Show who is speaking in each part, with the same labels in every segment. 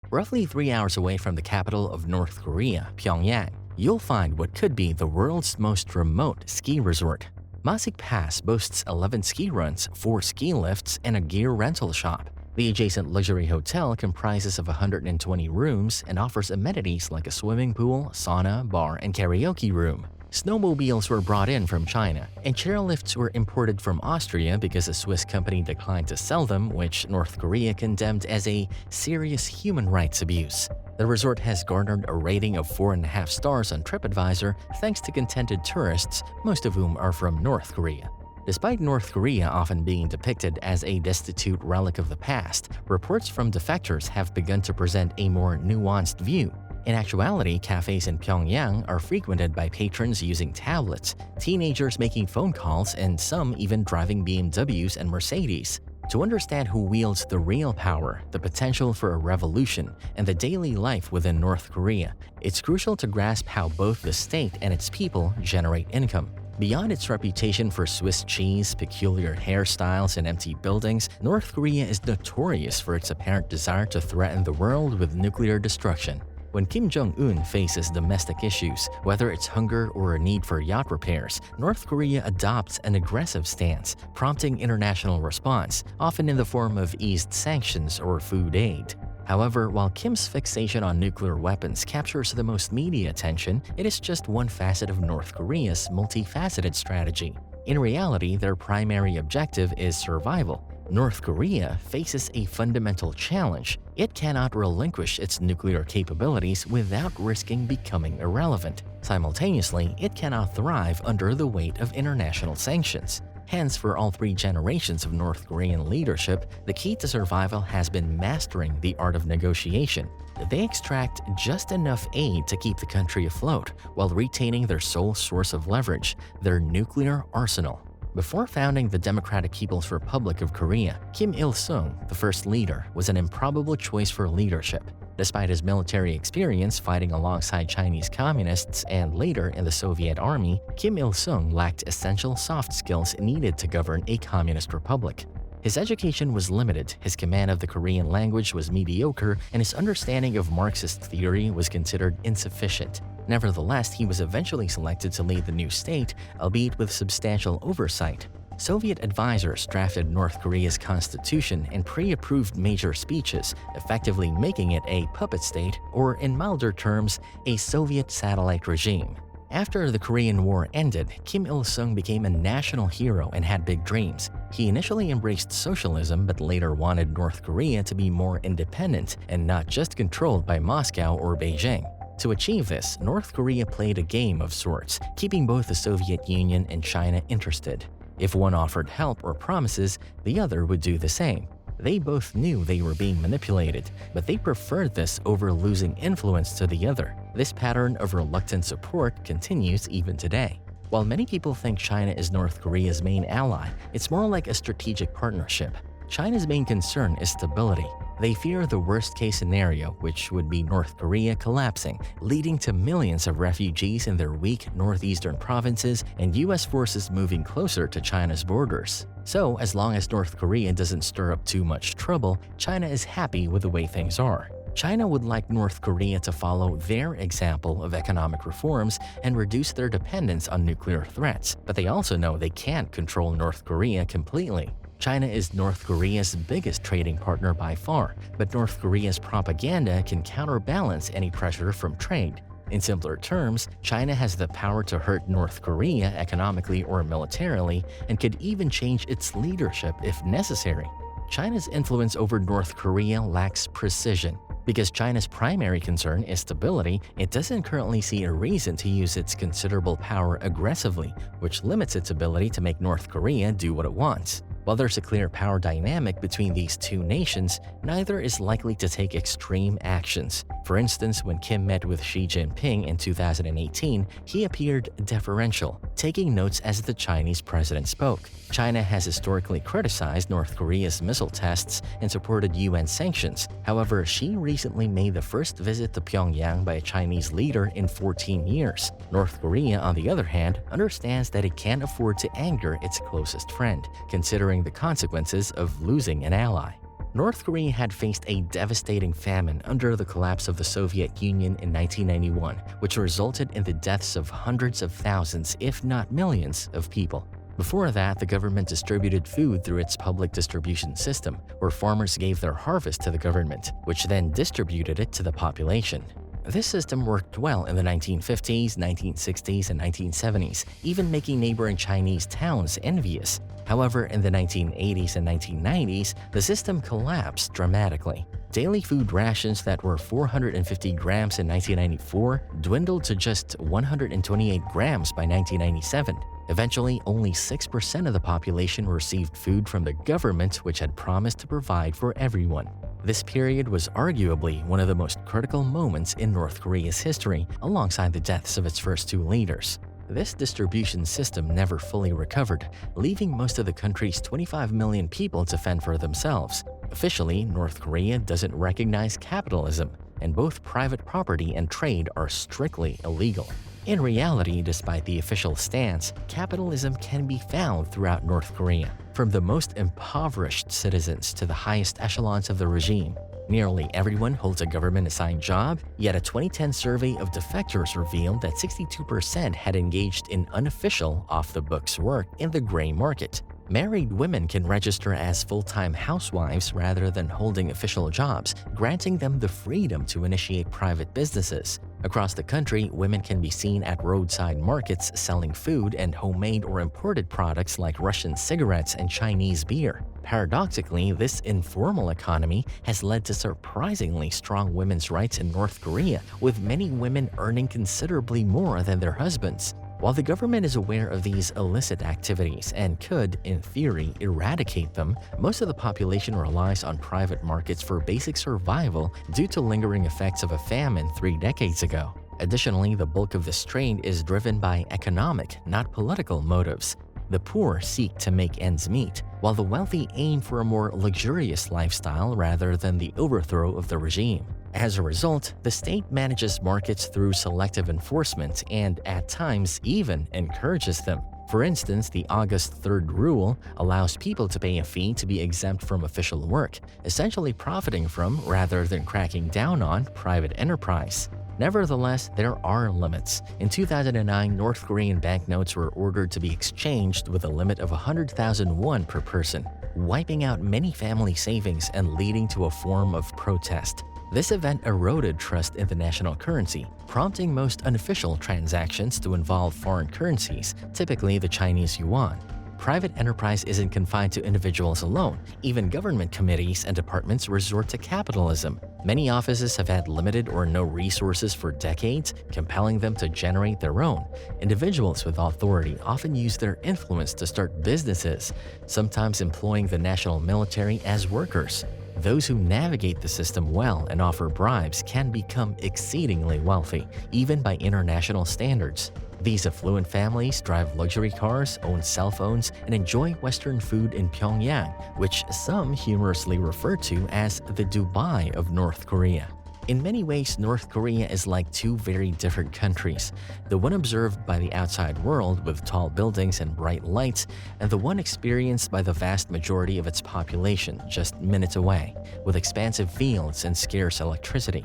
Speaker 1: Roughly 3 hours away from the capital of North Korea, Pyongyang, you'll find what could be the world's most remote ski resort. Masik Pass boasts 11 ski runs, 4 ski lifts, and a gear rental shop. The adjacent luxury hotel comprises of 120 rooms and offers amenities like a swimming pool, sauna, bar, and karaoke room. Snowmobiles were brought in from China, and chairlifts were imported from Austria because a Swiss company declined to sell them, which North Korea condemned as a serious human rights abuse. The resort has garnered a rating of 4.5 stars on TripAdvisor thanks to contented tourists, most of whom are from North Korea. Despite North Korea often being depicted as a destitute relic of the past, reports from defectors have begun to present a more nuanced view. In actuality, cafes in Pyongyang are frequented by patrons using tablets, teenagers making phone calls, and some even driving BMWs and Mercedes. To understand who wields the real power, the potential for a revolution, and the daily life within North Korea, it's crucial to grasp how both the state and its people generate income. Beyond its reputation for Swiss cheese, peculiar hairstyles, and empty buildings, North Korea is notorious for its apparent desire to threaten the world with nuclear destruction. When Kim Jong-Un faces domestic issues, whether it's hunger or a need for yacht repairs, North Korea adopts an aggressive stance, prompting international response, often in the form of eased sanctions or food aid. However, while Kim's fixation on nuclear weapons captures the most media attention, it is just one facet of North Korea's multifaceted strategy. In reality, their primary objective is survival. North Korea faces a fundamental challenge. It cannot relinquish its nuclear capabilities without risking becoming irrelevant. Simultaneously, it cannot thrive under the weight of international sanctions. Hence, for all 3 generations of North Korean leadership, the key to survival has been mastering the art of negotiation. They extract just enough aid to keep the country afloat while retaining their sole source of leverage, their nuclear arsenal. Before founding the Democratic People's Republic of Korea, Kim Il-sung, the first leader, was an improbable choice for leadership. Despite his military experience fighting alongside Chinese communists and later in the Soviet army, Kim Il-sung lacked essential soft skills needed to govern a communist republic. His education was limited, his command of the Korean language was mediocre, and his understanding of Marxist theory was considered insufficient. Nevertheless, he was eventually selected to lead the new state, albeit with substantial oversight. Soviet advisors drafted North Korea's constitution and pre-approved major speeches, effectively making it a puppet state, or in milder terms, a Soviet satellite regime. After the Korean War ended, Kim Il-sung became a national hero and had big dreams. He initially embraced socialism but later wanted North Korea to be more independent and not just controlled by Moscow or Beijing. To achieve this, North Korea played a game of sorts, keeping both the Soviet Union and China interested. If one offered help or promises, the other would do the same. They both knew they were being manipulated, but they preferred this over losing influence to the other. This pattern of reluctant support continues even today. While many people think China is North Korea's main ally, it's more like a strategic partnership. China's main concern is stability. They fear the worst-case scenario, which would be North Korea collapsing, leading to millions of refugees in their weak northeastern provinces and US forces moving closer to China's borders. So, as long as North Korea doesn't stir up too much trouble, China is happy with the way things are. China would like North Korea to follow their example of economic reforms and reduce their dependence on nuclear threats, but they also know they can't control North Korea completely. China is North Korea's biggest trading partner by far, but North Korea's propaganda can counterbalance any pressure from trade. In simpler terms, China has the power to hurt North Korea economically or militarily and could even change its leadership if necessary. China's influence over North Korea lacks precision. Because China's primary concern is stability, it doesn't currently see a reason to use its considerable power aggressively, which limits its ability to make North Korea do what it wants. While there's a clear power dynamic between these two nations, neither is likely to take extreme actions. For instance, when Kim met with Xi Jinping in 2018, he appeared deferential, taking notes as the Chinese president spoke. China has historically criticized North Korea's missile tests and supported UN sanctions. However, Xi recently made the first visit to Pyongyang by a Chinese leader in 14 years. North Korea, on the other hand, understands that it can't afford to anger its closest friend, considering the consequences of losing an ally. North Korea had faced a devastating famine under the collapse of the Soviet Union in 1991, which resulted in the deaths of hundreds of thousands, if not millions, of people. Before that, the government distributed food through its public distribution system, where farmers gave their harvest to the government, which then distributed it to the population. This system worked well in the 1950s, 1960s, and 1970s, even making neighboring Chinese towns envious. However, in the 1980s and 1990s, the system collapsed dramatically. Daily food rations that were 450 grams in 1994 dwindled to just 128 grams by 1997. Eventually, only 6% of the population received food from the government, which had promised to provide for everyone. This period was arguably one of the most critical moments in North Korea's history, alongside the deaths of its first two leaders. This distribution system never fully recovered, leaving most of the country's 25 million people to fend for themselves. Officially, North Korea doesn't recognize capitalism, and both private property and trade are strictly illegal. In reality, despite the official stance, capitalism can be found throughout North Korea, from the most impoverished citizens to the highest echelons of the regime. Nearly everyone holds a government-assigned job, yet a 2010 survey of defectors revealed that 62% had engaged in unofficial, off-the-books work in the gray market. Married women can register as full-time housewives rather than holding official jobs, granting them the freedom to initiate private businesses. Across the country, women can be seen at roadside markets selling food and homemade or imported products like Russian cigarettes and Chinese beer. Paradoxically, this informal economy has led to surprisingly strong women's rights in North Korea, with many women earning considerably more than their husbands. While the government is aware of these illicit activities and could, in theory, eradicate them, most of the population relies on private markets for basic survival due to lingering effects of a famine 3 decades ago. Additionally, the bulk of this trade is driven by economic, not political motives. The poor seek to make ends meet, while the wealthy aim for a more luxurious lifestyle rather than the overthrow of the regime. As a result, the state manages markets through selective enforcement and, at times, even encourages them. For instance, the August 3rd rule allows people to pay a fee to be exempt from official work, essentially profiting from, rather than cracking down on, private enterprise. Nevertheless, there are limits. In 2009, North Korean banknotes were ordered to be exchanged with a limit of 100,000 won per person, wiping out many family savings and leading to a form of protest. This event eroded trust in the national currency, prompting most unofficial transactions to involve foreign currencies, typically the Chinese yuan. Private enterprise isn't confined to individuals alone. Even government committees and departments resort to capitalism. Many offices have had limited or no resources for decades, compelling them to generate their own. Individuals with authority often use their influence to start businesses, sometimes employing the national military as workers. Those who navigate the system well and offer bribes can become exceedingly wealthy, even by international standards. These affluent families drive luxury cars, own cell phones, and enjoy Western food in Pyongyang, which some humorously refer to as the Dubai of North Korea. In many ways, North Korea is like two very different countries, the one observed by the outside world with tall buildings and bright lights, and the one experienced by the vast majority of its population just minutes away, with expansive fields and scarce electricity.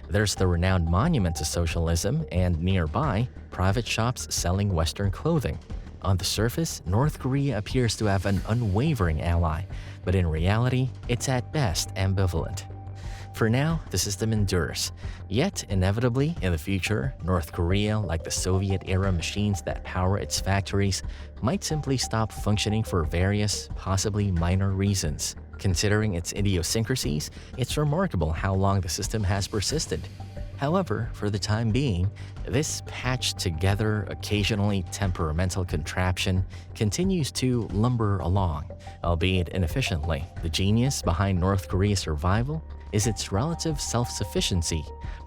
Speaker 1: There's the renowned monument to socialism, and nearby, private shops selling Western clothing. On the surface, North Korea appears to have an unwavering ally, but in reality, it's at best ambivalent. For now, the system endures. Yet, inevitably, in the future, North Korea, like the Soviet-era machines that power its factories, might simply stop functioning for various, possibly minor reasons. Considering its idiosyncrasies, it's remarkable how long the system has persisted. However, for the time being, this patched-together, occasionally temperamental contraption continues to lumber along, albeit inefficiently. The genius behind North Korea's survival is its relative self-sufficiency,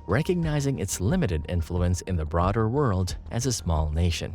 Speaker 1: recognizing its limited influence in the broader world as a small nation.